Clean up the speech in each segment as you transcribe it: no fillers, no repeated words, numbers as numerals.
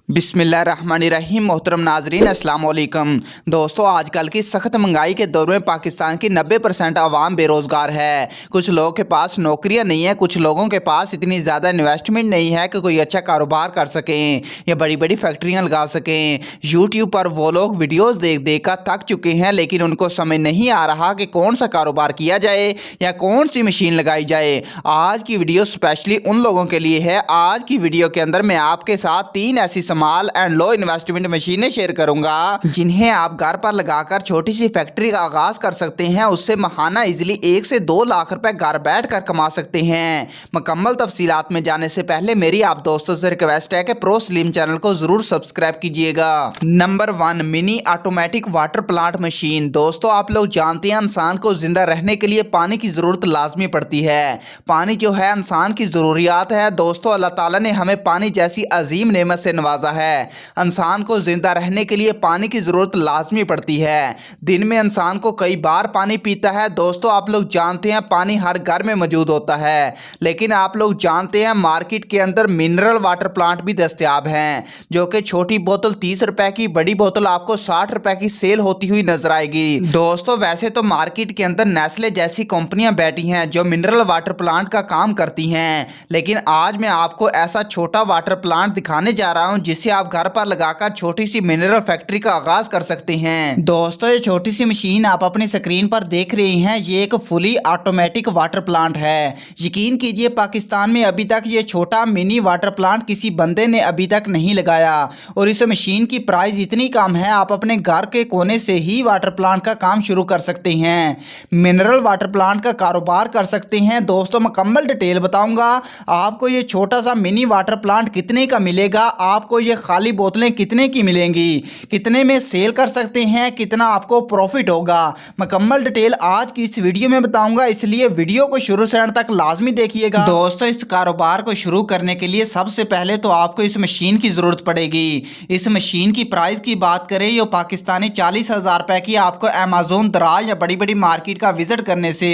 बिस्मिल्लाहिर्रहमानिर्रहीम। मोहतरम नाजरीन अस्सलाम वालेकुम। दोस्तों, आजकल की सख्त महंगाई के दौर में पाकिस्तान की 90% आवाम बेरोज़गार है। कुछ लोगों के पास नौकरियां नहीं है, कुछ लोगों के पास इतनी ज़्यादा इन्वेस्टमेंट नहीं है कि कोई अच्छा कारोबार कर सकें या बड़ी बड़ी फैक्ट्रियां लगा सकें। यूट्यूब पर वो लोग वीडियोस देख देख कर थक चुके हैं, लेकिन उनको समझ नहीं आ रहा कि कौन सा कारोबार किया जाए या कौन सी मशीन लगाई जाए। आज की वीडियो स्पेशली उन लोगों के लिए है। आज की वीडियो के अंदर मैं आपके साथ 3 ऐसी स्मॉल एंड लो इन्वेस्टमेंट मशीनें शेयर करूंगा जिन्हें आप घर पर लगाकर छोटी सी फैक्ट्री का आगाज कर सकते हैं। उससे महाना इजिली 1 से 2 लाख रुपए घर बैठ कर कमा सकते हैं। मुकम्मल तफसीलात में जाने से पहले मेरी आप दोस्तों से रिक्वेस्ट है कि प्रो स्लिम चैनल को जरूर सब्सक्राइब कीजिएगा। Number 1, mini automatic water plant machine. दोस्तों, आप लोग जानते हैं इंसान को जिंदा रहने के लिए पानी की जरूरत लाजमी पड़ती है। पानी जो है इंसान की जरूरियात है। दोस्तों, अल्लाह ताला ने हमें पानी जैसी अजीम नेमत से नवाजा है। इंसान को जिंदा रहने के लिए पानी की जरूरत लाजमी पड़ती है। दिन में इंसान को कई बार पानी पीता है। दोस्तों, आप लोग जानते हैं पानी हर घर में मौजूद होता है, लेकिन आप लोग जानते हैं मार्केट के अंदर मिनरल वाटर प्लांट भी दस्तयाब हैं, जो कि छोटी बोतल 30 रुपए की, बड़ी बोतल आपको 60 रुपए की सेल होती हुई नजर आएगी। दोस्तों, वैसे तो मार्केट के अंदर नेस्ले जैसी कंपनियां बैठी हैं जो मिनरल वाटर प्लांट का काम करती हैं, लेकिन आज मैं आपको ऐसा छोटा वाटर प्लांट दिखाने जा रहा हूं जिसे आप घर पर लगाकर छोटी सी मिनरल फैक्ट्री का आगाज कर सकते हैं। दोस्तों, ये छोटी सी मशीन आप अपनी स्क्रीन पर देख रहे हैं, ये एक फुली ऑटोमेटिक वाटर प्लांट है। यकीन कीजिए पाकिस्तान में अभी तक ये छोटा मिनी वाटर प्लांट किसी बंदे ने अभी तक नहीं लगाया, और इस मशीन की प्राइस इतनी कम है आप अपने घर के कोने से ही वाटर प्लांट का काम शुरू कर सकते हैं, मिनरल वाटर प्लांट का कारोबार कर सकते हैं। दोस्तों, मुकम्मल डिटेल बताऊंगा आपको। ये छोटा सा मिनी वाटर प्लांट कितने का मिलेगा, आपको ये खाली बोतलें कितने की मिलेंगी, कितने में सेल कर सकते हैं, कितना आपको प्रॉफिट होगा, मुकम्मल डिटेल आज की इस वीडियो में बताऊंगा, इसलिए वीडियो को शुरू से अंत तक लाजमी देखिएगा। दोस्तों, इस कारोबार को शुरू करने के लिए सबसे पहले तो आपको इस मशीन की जरूरत पड़ेगी। इस मशीन की प्राइस की बात करें, ये पाकिस्तानी 40,000 रुपए की आपको अमेजोन दराज या बड़ी बड़ी मार्केट का विजिट करने से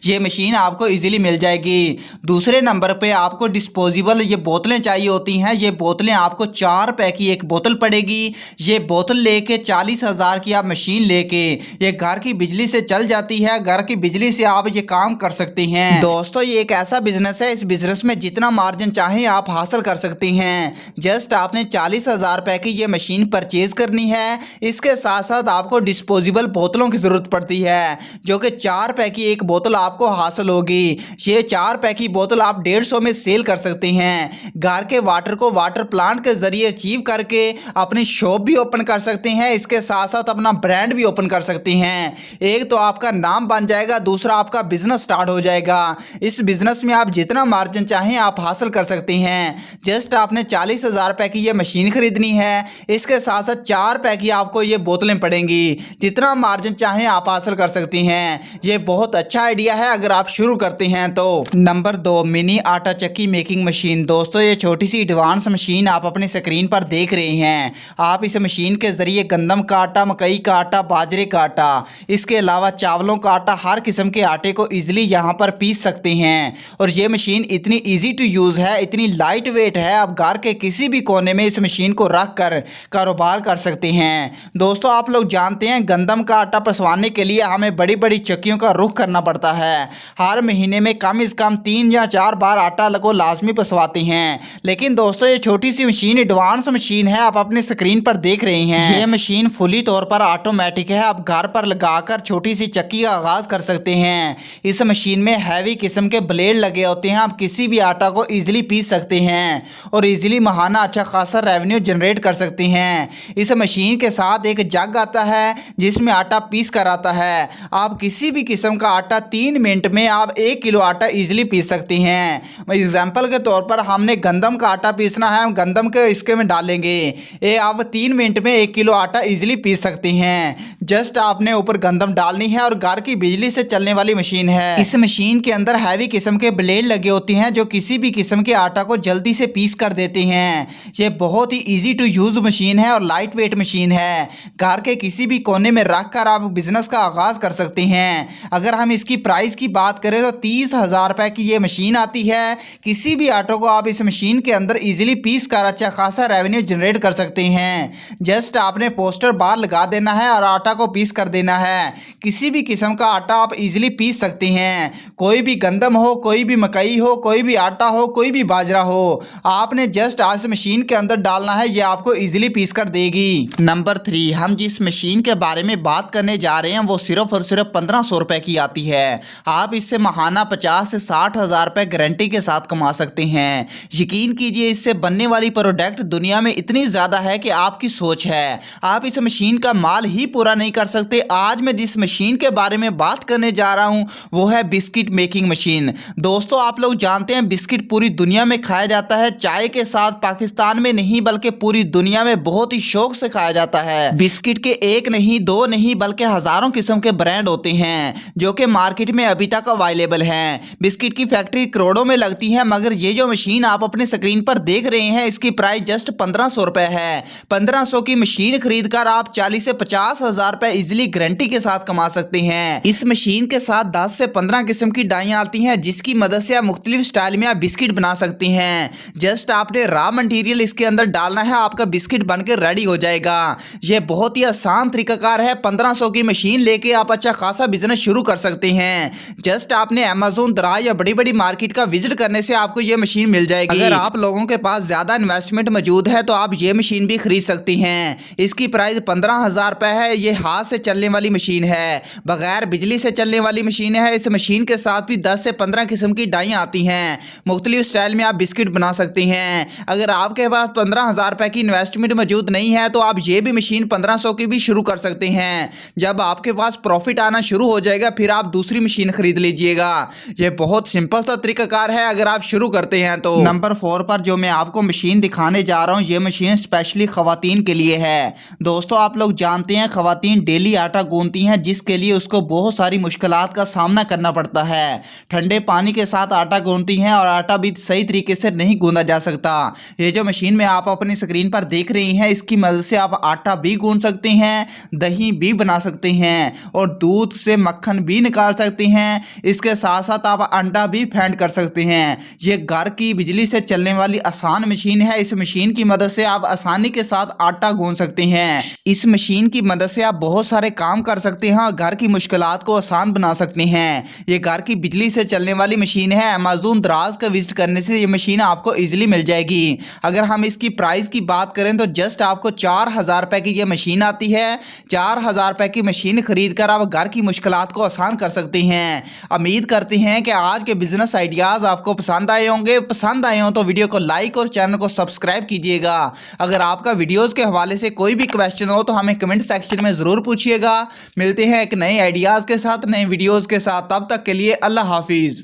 ये मशीन आपको इजीली मिल जाएगी। दूसरे नंबर पे आपको डिस्पोजेबल ये बोतलें चाहिए होती हैं। ये बोतलें आपको 4 रुपए की एक बोतल पड़ेगी। ये बोतल लेके 40,000 की आप मशीन लेके ये घर की बिजली से चल जाती है, घर की बिजली से आप ये काम कर सकते हैं। दोस्तों, ये एक ऐसा बिजनेस है, इस बिजनेस में जितना मार्जिन चाहे आप हासिल कर सकते हैं। जस्ट आपने 40,000 रुपए की ये मशीन परचेज करनी है। इसके साथ साथ आपको डिस्पोजेबल बोतलों की जरूरत पड़ती है, जो कि 4 रुपए की एक बोतल आपको हासिल होगी। ये 4 रुपए की बोतल आप 150 में सेल कर सकते हैं। घर के वाटर को वाटर प्लांट के जरिए अचीव करके अपनी शॉप भी ओपन कर सकते हैं, इसके साथ साथ अपना ब्रांड भी ओपन कर सकते हैं। एक तो आपका नाम बन जाएगा, दूसरा आपका बिजनेस स्टार्ट हो जाएगा। इस बिजनेस में आप जितना मार्जिन चाहें आप हासिल कर सकते हैं। जस्ट आपने 40,000 रुपए की ये मशीन खरीदनी है, इसके साथ साथ 4 रुपए की आपको ये बोतलें पड़ेंगी। जितना मार्जिन चाहें आप हासिल कर सकती हैं। ये बहुत अच्छा आइडिया है अगर आप शुरू करते हैं तो। नंबर 2, मिनी आटा चक्की मेकिंग मशीन। दोस्तों, ये छोटी सी एडवांस मशीन आप अपनी स्क्रीन पर देख रहे हैं। आप इस मशीन के जरिए गंदम का आटा, मकई का आटा, बाजरे का आटा, इसके अलावा चावलों का आटा, हर किस्म के आटे को इजीली यहाँ पर पीस सकते हैं। और ये मशीन इतनी इजी टू यूज़ है, इतनी लाइट वेट है, आप घर के किसी भी कोने में इस मशीन को रख कर कारोबार कर सकते हैं। दोस्तों, आप लोग जानते हैं गंदम का आटा पिसवाने के लिए हमें बड़ी बड़ी चक्कियों का रुख करना पड़ता है। हर महीने में कम से कम 3 या 4 बार आटा को लाजमी पिसवाते हैं। लेकिन दोस्तों, ये छोटी सी मशीन एडवांस मशीन है, आप अपने स्क्रीन पर देख रहे हैं। ये मशीन फुली तौर पर ऑटोमेटिक है, आप घर पर लगाकर छोटी सी चक्की का आगाज कर सकते हैं। इस मशीन में हैवी किस्म के ब्लेड लगे होते हैं, आप किसी भी आटा को इजीली पीस सकते हैं और इजीली महाना अच्छा खासा रेवेन्यू जनरेट कर सकते हैं। इस मशीन के साथ एक जग आता है जिसमें आटा पीस कर आता है। आप किसी भी किस्म का आटा 3 मिनट में आप 1 किलो आटा इजीली पीस सकते हैं। एग्जाम्पल के तौर पर हमने गंदम का आटा पीसना है, हम गंदम के इसके में डालेंगे, ये आप 3 मिनट में 1 किलो आटा इजीली पीस सकते हैं। जस्ट आपने ऊपर गंदम डालनी है और घर की बिजली से चलने वाली मशीन है। इस मशीन के अंदर हैवी किस्म के ब्लेड लगे होते हैं जो किसी भी किस्म के आटा को जल्दी से पीस कर देते हैं। ये बहुत ही इजी टू यूज मशीन है और लाइट वेट मशीन है। घर के किसी भी कोने में रख कर आप बिजनेस का आगाज कर सकते हैं। अगर हम इसकी प्राइस की बात करें तो 30,000 रुपए की ये मशीन आती है। किसी भी आटो को आप इस मशीन के अंदर इजीली पीस कर अच्छा खासा रेवेन्यू जनरेट कर सकते हैं। जस्ट आपने पोस्टर बाहर लगा देना है और आटा को पीस कर देना है। किसी भी किस्म का आटा आप इजीली पीस सकते हैं। कोई भी गंदम हो, कोई भी मकई हो, कोई भी आटा हो, कोई भी बाजरा हो, आपने जस्ट आज मशीन के अंदर डालना है, ये आपको इजीली पीस कर देगी। नंबर 3, हम जिस मशीन के बारे में बात करने जा रहे हैं वो सिर्फ और सिर्फ 1500 रुपए की आती है। आप इससे माहाना 50 से 60,000 रुपए गारंटी के साथ कमा सकते हैं। यकीन कीजिए इससे बनने वाली प्रोडक्ट दुनिया में इतनी ज़्यादा है कि आपकी सोच है, आप इस मशीन का माल ही पूरा नहीं कर सकते। आज मैं जिस मशीन के बारे में बात करने जा रहा हूं वो है बिस्किट मेकिंग मशीन। दोस्तों आप लोग जानते हैं बिस्किट पूरी दुनिया में खाया जाता है, चाय के साथ। पाकिस्तान में नहीं बल्कि पूरी दुनिया में बहुत ही शौक से खाया जाता है। बिस्किट के एक नहीं, दो नहीं, बल्कि हजारों किस्म के ब्रांड होते हैं जो कि मार्केट में अभी तक अवेलेबल हैं। बिस्किट की फैक्ट्री करोड़ों में लगती है, मगर ये जो मशीन आप अपने स्क्रीन पर देख रहे हैं इसकी प्राइस जस्ट 1500 रुपए है। 1500 की मशीन खरीदकर आप 40 से 50,000 रुपए इजिली गारंटी के साथ कमा सकते हैं। इस मशीन के साथ 10 से 15 किस्म की डाइयां आती हैं जिसकी मदद से आप मुख्तलिफ स्टाइल में आप बिस्किट बना सकते हैं। जस्ट आपने रॉ मटेरियल इसके अंदर डालना है, आपका बिस्किट बनकर रेडी हो जाएगा। यह बहुत ही आसान तरीकाकार है। 1500 की मशीन लेके आप अच्छा खासा बिजनेस शुरू कर सकते हैं। जस्ट आपने अमेज़न, दराज या बड़ी बड़ी मार्केट का विजिट करने से आपको यह मशीन मिल जाएगी। अगर आप लोगों के पास ज्यादा इन्वेस्टमेंट मौजूद है तो आप ये मशीन भी खरीद सकती हैं। इसकी प्राइस 15,000 रुपए है। ये हाथ से चलने वाली मशीन है, बगैर बिजली से चलने वाली मशीन है। इस मशीन के साथ भी 10 से 15 किस्म की डाइयां आती हैं। मुख्तलिफ स्टाइल में आप बिस्किट बना सकते हैं। अगर आपके पास 15,000 रुपए की इन्वेस्टमेंट मौजूद नहीं है तो आप ये भी मशीन 1500 की भी शुरू कर सकते हैं। जब आपके पास प्रॉफिट आना शुरू हो जाएगा फिर आप दूसरी मशीन खरीद लीजिएगा। ये बहुत सिंपल सा तरीकाकार है अगर आप शुरू करते हैं तो। नंबर 4 पर जो मैं आपको मशीन दिखाने जा रहा हूँ ये मशीन स्पेशली खवातीन के लिए है। दोस्तों आप लोग जानते हैं खवातीन डेली आटा गूंथती हैं जिसके लिए उसको बहुत सारी मुश्किलात का सामना करना पड़ता है। ठंडे पानी के साथ आटा गूंथती हैं और आटा भी सही तरीके से नहीं गूंदा जा सकता। ये जो मशीन में आप अपनी स्क्रीन पर देख रही हैं इसकी मदद से आप आटा भी गूंथ सकते हैं, दही भी बना सकते हैं और दूध से मक्खन भी निकाल सकते हैं। इसके साथ साथ आप अंडा भी फेंट कर सकते हैं। ये घर की बिजली से चलने वाली आसान मशीन है। इस मशीन की मदद से आप आसानी के साथ आटा गूंथ सकते हैं। इस मशीन की मदद से आप बहुत सारे काम कर सकते हैं और घर की मुश्किलात को आसान बना सकते हैं। ये घर की बिजली से चलने वाली मशीन है। अमेज़न, दराज का विजिट करने से ये मशीन आपको इजीली मिल जाएगी। अगर हम इसकी प्राइस की बात करें तो जस्ट आपको 4,000 रुपए की ये मशीन आती है। 4,000 रुपए की मशीन खरीद कर आप घर की मुश्किलात को आसान कर सकते हैं। उम्मीद करते हैं कि आज के बिजनेस आइडियाज़ आपको पसंद आए होंगे। पसंद आए हों तो वीडियो को लाइक और चैनल को सब्सक्राइब कीजिएगा। अगर आपका वीडियोज़ के हवाले से कोई भी क्वेश्चन हो तो हमें कमेंट सेक्शन में ज़रूर पूछिएगा। मिलते हैं एक नए आइडियाज़ के साथ, नए वीडियोज़ के साथ। तब तक के लिए अल्लाह हाफिज़।